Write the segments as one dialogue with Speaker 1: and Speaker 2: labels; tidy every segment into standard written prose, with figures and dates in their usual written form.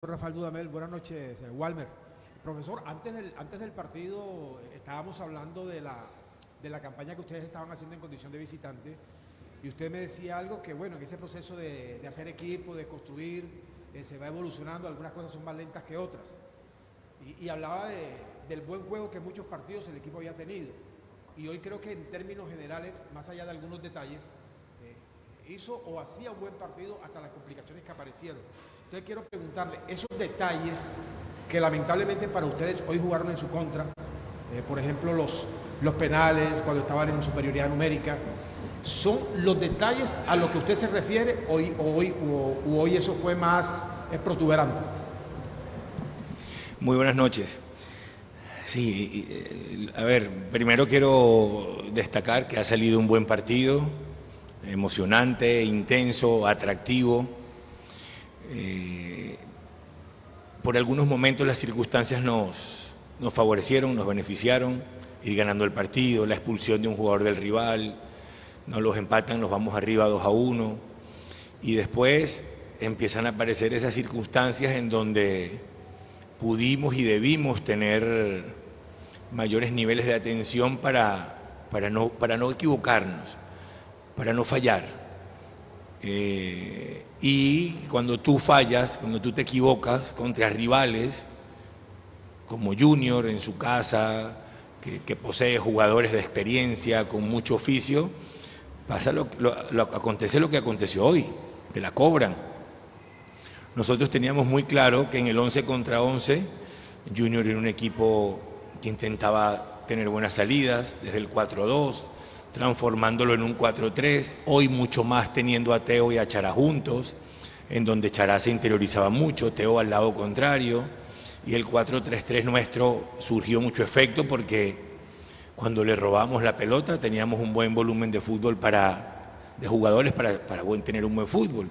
Speaker 1: Rafael Dudamel, buenas noches, Walmer. Profesor, antes del partido estábamos hablando de la campaña que ustedes estaban haciendo en condición de visitante y usted me decía algo que, bueno, en ese proceso de hacer equipo, de construir, se va evolucionando, algunas cosas son más lentas que otras. Y hablaba del buen juego que en muchos partidos el equipo había tenido. Y hoy creo que en términos generales, más allá de algunos detalles, hizo o hacía un buen partido hasta las complicaciones que aparecieron. Entonces quiero preguntarle, esos detalles que lamentablemente para ustedes hoy jugaron en su contra, por ejemplo los penales, cuando estaban en superioridad numérica, ¿son los detalles a los que usted se refiere hoy eso fue más protuberante?
Speaker 2: Muy buenas noches. Sí, a ver, primero quiero destacar que ha salido un buen partido, emocionante, intenso, atractivo. Por algunos momentos las circunstancias nos favorecieron, nos beneficiaron, ir ganando el partido, la expulsión de un jugador del rival, nos los empatan, nos vamos arriba 2-1 y después empiezan a aparecer esas circunstancias en donde pudimos y debimos tener mayores niveles de atención para no equivocarnos, para no fallar. Y cuando tú fallas, cuando tú te equivocas contra rivales como Junior en su casa, que posee jugadores de experiencia, con mucho oficio, acontece lo que aconteció hoy, te la cobran. Nosotros teníamos muy claro que en el 11 contra 11, Junior era un equipo que intentaba tener buenas salidas desde el 4-2, transformándolo en un 4-3, hoy mucho más teniendo a Teo y a Chará juntos, en donde Chará se interiorizaba mucho, Teo al lado contrario, y el 4-3-3 nuestro surgió mucho efecto porque cuando le robamos la pelota teníamos un buen volumen de fútbol de jugadores para tener un buen fútbol,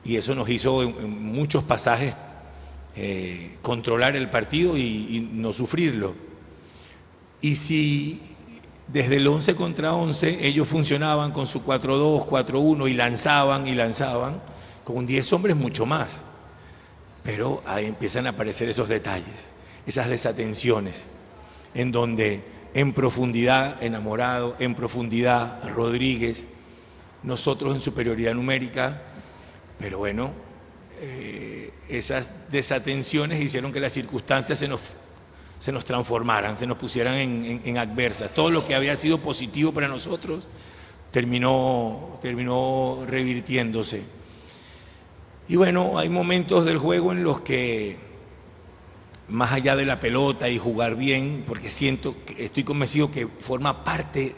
Speaker 2: y eso nos hizo en muchos pasajes controlar el partido y no sufrirlo. Y si desde el 11 contra 11 ellos funcionaban con su 4-2, 4-1 y lanzaban, con 10 hombres mucho más. Pero ahí empiezan a aparecer esos detalles, esas desatenciones, en donde en profundidad Enamorado, en profundidad Rodríguez, nosotros en superioridad numérica, pero bueno, esas desatenciones hicieron que las circunstancias se nos transformaran, se nos pusieran en adversas. Todo lo que había sido positivo para nosotros terminó revirtiéndose. Y bueno, hay momentos del juego en los que, más allá de la pelota y jugar bien, porque estoy convencido que forma parte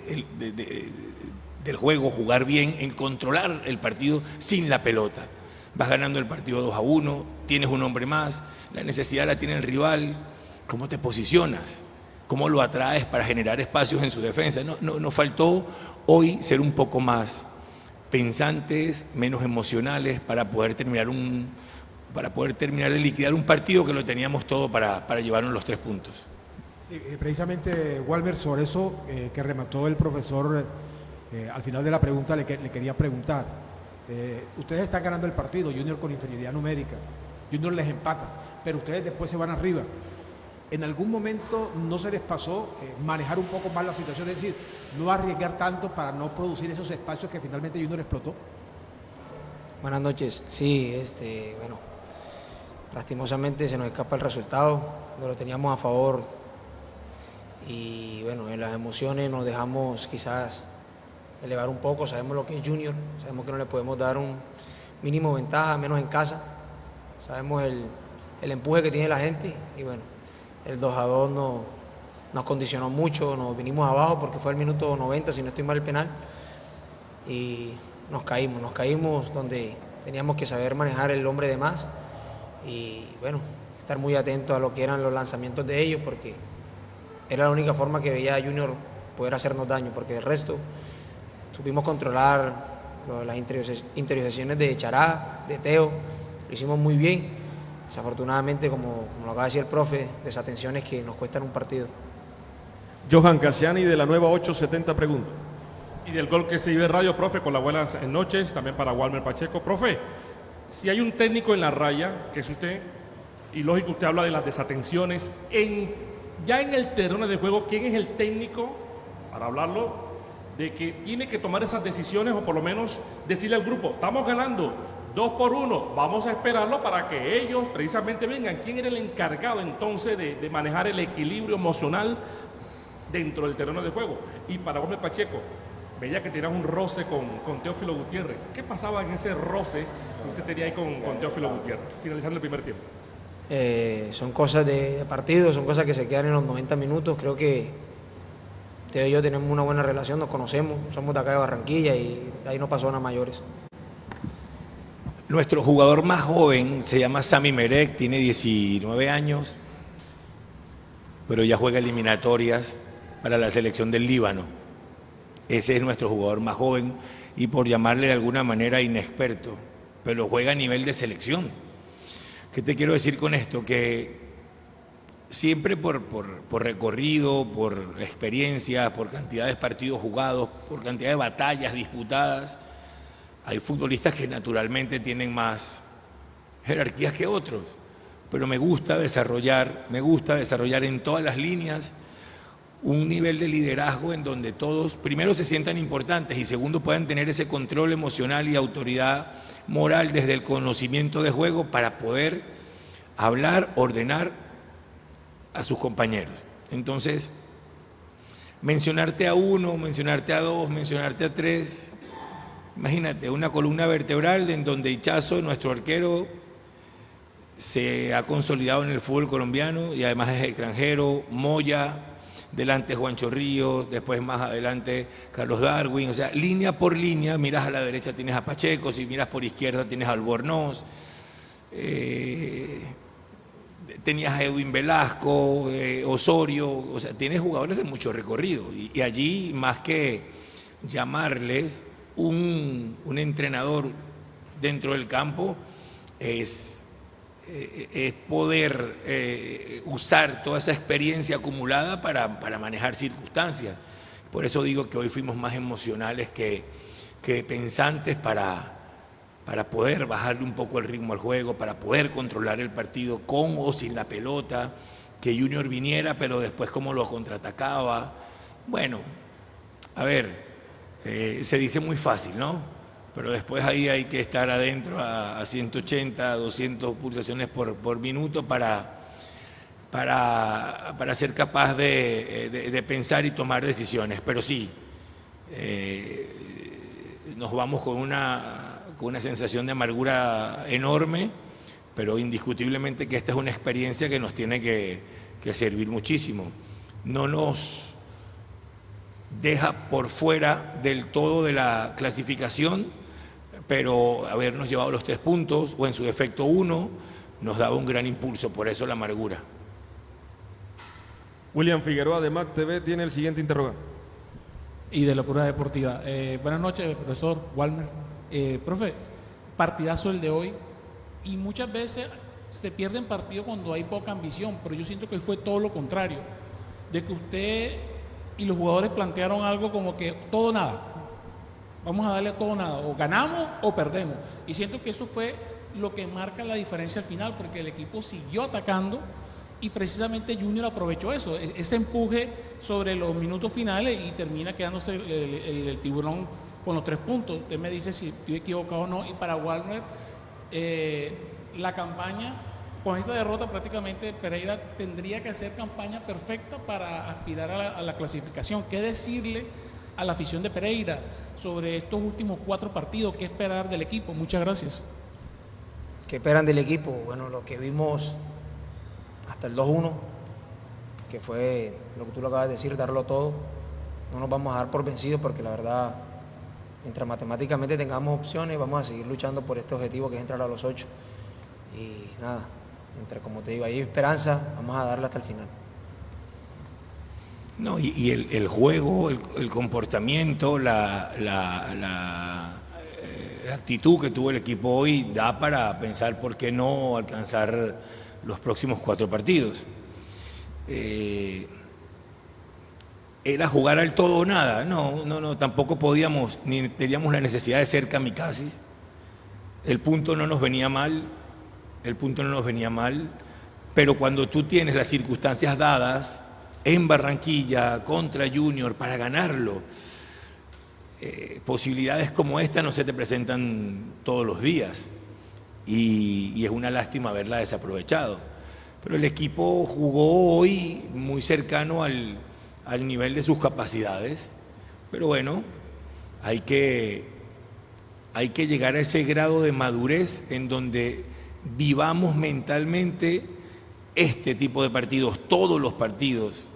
Speaker 2: del juego, jugar bien, en controlar el partido sin la pelota. Vas ganando el partido 2-1, tienes un hombre más, la necesidad la tiene el rival. ¿Cómo te posicionas? ¿Cómo lo atraes para generar espacios en su defensa? Nos faltó hoy ser un poco más pensantes, menos emocionales para poder terminar de liquidar un partido que lo teníamos todo para llevarnos los 3 puntos.
Speaker 1: Sí, precisamente, Walmer, sobre eso que remató el profesor al final de la pregunta le quería preguntar. Ustedes están ganando el partido, Junior con inferioridad numérica, Junior les empata, pero ustedes después se van arriba. ¿En algún momento no se les pasó manejar un poco más la situación, es decir, no arriesgar tanto para no producir esos espacios que finalmente Junior explotó?
Speaker 3: Buenas noches. Sí, bueno, lastimosamente se nos escapa el resultado, no lo teníamos a favor y bueno, en las emociones nos dejamos quizás elevar un poco, sabemos lo que es Junior, sabemos que no le podemos dar un mínimo ventaja, menos en casa, sabemos el empuje que tiene la gente y bueno, el 2-2 nos condicionó mucho, nos vinimos abajo porque fue el minuto 90, si no estoy mal, el penal, y nos caímos donde teníamos que saber manejar el hombre de más y bueno, estar muy atentos a lo que eran los lanzamientos de ellos porque era la única forma que veía a Junior poder hacernos daño, porque del resto supimos controlar las interiorizaciones de Chará, de Teo, lo hicimos muy bien. Desafortunadamente, como lo acaba de decir el profe, desatenciones que nos cuestan un partido.
Speaker 4: Johan Cassiani de la Nueva 870 pregunta.
Speaker 5: Y del gol que se vive Radio, profe, con las buenas noches, también para Walmer Pacheco. Profe, si hay un técnico en la raya, que es usted, y lógico, usted habla de las desatenciones. Ya en el terreno de juego, ¿quién es el técnico, para hablarlo, de que tiene que tomar esas decisiones o por lo menos decirle al grupo, estamos ganando 2-1, vamos a esperarlo para que ellos precisamente vengan? ¿Quién era el encargado entonces de manejar el equilibrio emocional dentro del terreno de juego? Y para Gómez Pacheco, veía que tenías un roce con Teófilo Gutiérrez. ¿Qué pasaba en ese roce que usted tenía ahí con Teófilo Gutiérrez, finalizando el primer tiempo?
Speaker 3: Son cosas de partido, son cosas que se quedan en los 90 minutos. Creo que Teo y yo tenemos una buena relación, nos conocemos, somos de acá de Barranquilla y ahí no pasó nada mayores.
Speaker 2: Nuestro jugador más joven se llama Sami Merek, tiene 19 años, pero ya juega eliminatorias para la selección del Líbano. Ese es nuestro jugador más joven y, por llamarle de alguna manera, inexperto, pero juega a nivel de selección. ¿Qué te quiero decir con esto? Que siempre por recorrido, por experiencia, por cantidad de partidos jugados, por cantidad de batallas disputadas, hay futbolistas que naturalmente tienen más jerarquías que otros, pero me gusta desarrollar en todas las líneas un nivel de liderazgo en donde todos, primero, se sientan importantes y segundo, puedan tener ese control emocional y autoridad moral desde el conocimiento de juego para poder hablar, ordenar a sus compañeros. Entonces, mencionarte a uno, mencionarte a dos, mencionarte a tres, imagínate, una columna vertebral en donde Ichazo, nuestro arquero, se ha consolidado en el fútbol colombiano y además es extranjero, Moya, delante Juancho Ríos, después más adelante Carlos Darwin, o sea, línea por línea, miras a la derecha tienes a Pacheco, si miras por izquierda tienes a Albornoz, tenías a Edwin Velasco, Osorio, o sea, tienes jugadores de mucho recorrido y allí, más que llamarles un entrenador dentro del campo, es poder usar toda esa experiencia acumulada para manejar circunstancias. Por eso digo que hoy fuimos más emocionales que pensantes para poder bajarle un poco el ritmo al juego, para poder controlar el partido con o sin la pelota, que Junior viniera, pero después cómo lo contraatacaba. Bueno, a ver, se dice muy fácil, ¿no? Pero después ahí hay que estar adentro a 180, 200 pulsaciones por minuto para ser capaz de pensar y tomar decisiones. Pero sí, nos vamos con una sensación de amargura enorme, pero indiscutiblemente que esta es una experiencia que nos tiene que servir muchísimo. No nos deja por fuera del todo de la clasificación, pero habernos llevado los 3 puntos, o en su defecto 1, nos daba un gran impulso, por eso la amargura.
Speaker 4: William Figueroa de MAC TV tiene el siguiente interrogante.
Speaker 6: Y de Locura Deportiva. Buenas noches, profesor Walmer. Profe, partidazo el de hoy, y muchas veces se pierden partidos cuando hay poca ambición, pero yo siento que fue todo lo contrario, de que usted y los jugadores plantearon algo como que todo o nada. Vamos a darle a todo o nada, o ganamos o perdemos. Y siento que eso fue lo que marca la diferencia al final, porque el equipo siguió atacando y precisamente Junior aprovechó eso, ese empuje sobre los minutos finales y termina quedándose el tiburón con los 3 puntos. Usted me dice si estoy equivocado o no. Y para Walmer, la campaña, con esta derrota prácticamente Pereira tendría que hacer campaña perfecta para aspirar a la clasificación. ¿Qué decirle a la afición de Pereira sobre estos últimos 4 partidos? ¿Qué esperar del equipo? Muchas gracias.
Speaker 3: ¿Qué esperan del equipo? Bueno, lo que vimos hasta el 2-1, que fue lo que tú lo acabas de decir, darlo todo. No nos vamos a dar por vencidos porque la verdad, mientras matemáticamente tengamos opciones, vamos a seguir luchando por este objetivo que es entrar a los 8. Y nada, como te digo, hay esperanza, vamos a darla hasta el final.
Speaker 2: No, y el juego, el comportamiento, la actitud que tuvo el equipo hoy da para pensar por qué no alcanzar los próximos 4 partidos. Era jugar al todo o nada. No, tampoco podíamos, ni teníamos la necesidad de ser kamikazes. El punto no nos venía mal, pero cuando tú tienes las circunstancias dadas en Barranquilla contra Junior para ganarlo, posibilidades como esta no se te presentan todos los días y es una lástima haberla desaprovechado. Pero el equipo jugó hoy muy cercano al nivel de sus capacidades, pero bueno, hay que llegar a ese grado de madurez en donde vivamos mentalmente este tipo de partidos, todos los partidos,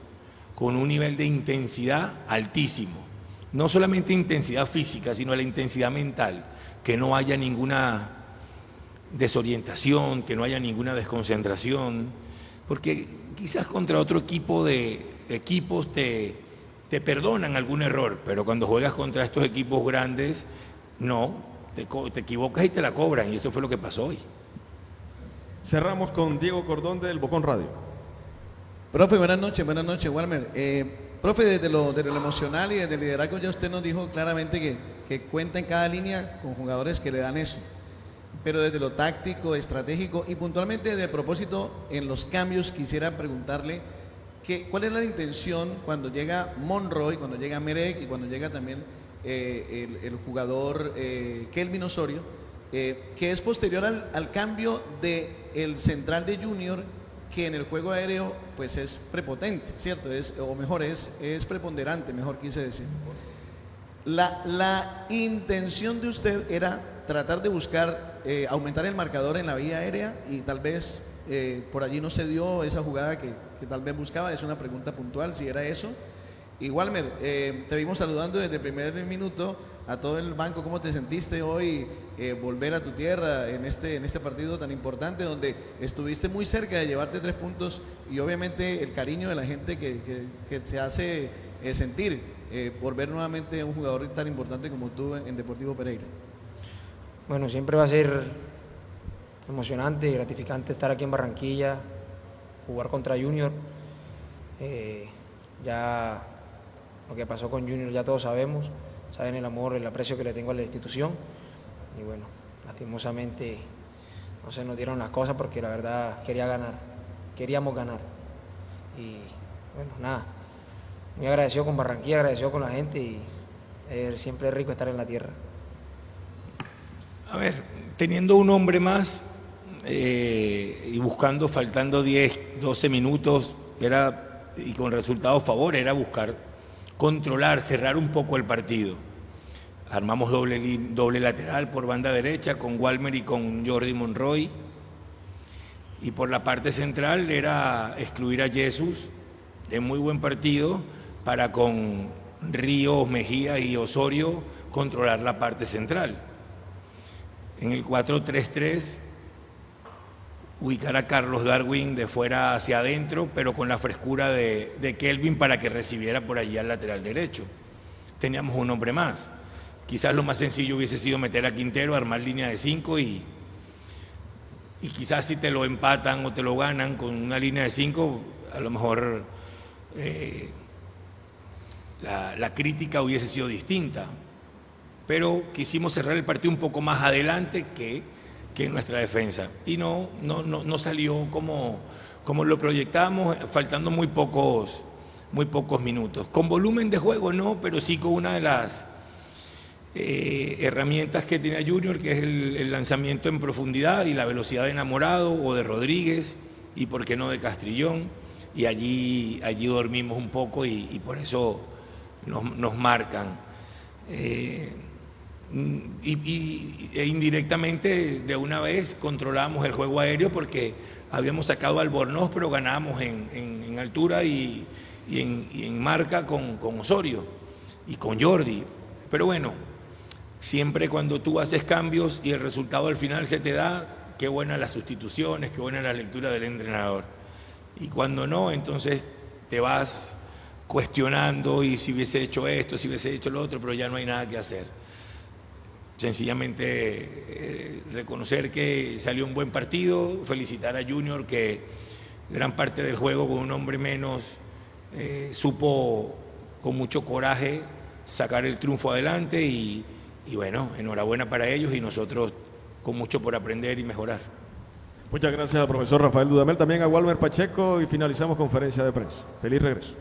Speaker 2: con un nivel de intensidad altísimo. No solamente intensidad física, sino la intensidad mental, que no haya ninguna desorientación, que no haya ninguna desconcentración, porque quizás contra otro equipo de equipos te perdonan algún error, pero cuando juegas contra estos equipos grandes, no, te equivocas y te la cobran, y eso fue lo que pasó hoy.
Speaker 4: Cerramos con Diego Cordón del Bocón Radio.
Speaker 7: Profe, buenas noches, Walmer. Profe, desde lo emocional y desde el liderazgo ya usted nos dijo claramente que cuenta en cada línea con jugadores que le dan eso. Pero desde lo táctico, estratégico y puntualmente desde el propósito en los cambios, quisiera preguntarle cuál es la intención cuando llega Monroy, cuando llega Merek y cuando llega también el jugador Kelvin Osorio, que es posterior al cambio del central de Junior, que en el juego aéreo pues es prepotente, ¿cierto? Es preponderante, mejor quise decir. La intención de usted era tratar de buscar aumentar el marcador en la vía aérea y tal vez por allí no se dio esa jugada que tal vez buscaba. Es una pregunta puntual, si era eso. Y Walmer, te vimos saludando desde el primer minuto a todo el banco. ¿Cómo te sentiste hoy volver a tu tierra en este partido tan importante donde estuviste muy cerca de llevarte 3 puntos y obviamente el cariño de la gente que se hace sentir por ver nuevamente a un jugador tan importante como tú en Deportivo Pereira?
Speaker 3: Bueno, siempre va a ser emocionante y gratificante estar aquí en Barranquilla, jugar contra Junior. Ya lo que pasó con Junior ya todos sabemos, saben el amor, el aprecio que le tengo a la institución y bueno, lastimosamente no se nos dieron las cosas porque la verdad queríamos ganar y bueno, nada, muy agradecido con Barranquilla, agradecido con la gente y siempre es rico estar en la tierra.
Speaker 2: A ver, teniendo un hombre más y buscando, faltando 10, 12 minutos, y con resultado a favor, era buscar controlar, cerrar un poco el partido. Armamos doble lateral por banda derecha con Walmer y con Jordi Monroy. Y por la parte central era excluir a Jesús, de muy buen partido, para con Ríos, Mejía y Osorio controlar la parte central. En el 4-3-3, ubicar a Carlos Darwin de fuera hacia adentro, pero con la frescura de Kelvin para que recibiera por allí al lateral derecho. Teníamos un hombre más. Quizás lo más sencillo hubiese sido meter a Quintero, armar línea de 5 y quizás si te lo empatan o te lo ganan con una línea de 5, a lo mejor la crítica hubiese sido distinta. Pero quisimos cerrar el partido un poco más adelante que en nuestra defensa. Y no salió como lo proyectábamos, faltando muy pocos minutos. Con volumen de juego no, pero sí con una de las herramientas que tiene Junior, que es el lanzamiento en profundidad y la velocidad de Enamorado o de Rodríguez, y por qué no de Castrillón. Y allí dormimos un poco y por eso nos marcan. E indirectamente de una vez controlamos el juego aéreo porque habíamos sacado a Albornoz, pero ganábamos en altura y en marca con Osorio y con Jordi. Pero bueno, siempre cuando tú haces cambios y el resultado al final se te da, qué buenas las sustituciones, qué buena la lectura del entrenador. Y cuando no, entonces te vas cuestionando y si hubiese hecho esto, si hubiese hecho lo otro, pero ya no hay nada que hacer. Sencillamente reconocer que salió un buen partido, felicitar a Junior que gran parte del juego con un hombre menos supo con mucho coraje sacar el triunfo adelante y bueno, enhorabuena para ellos y nosotros con mucho por aprender y mejorar.
Speaker 4: Muchas gracias al profesor Rafael Dudamel, también a Walmer Pacheco y finalizamos conferencia de prensa. Feliz regreso.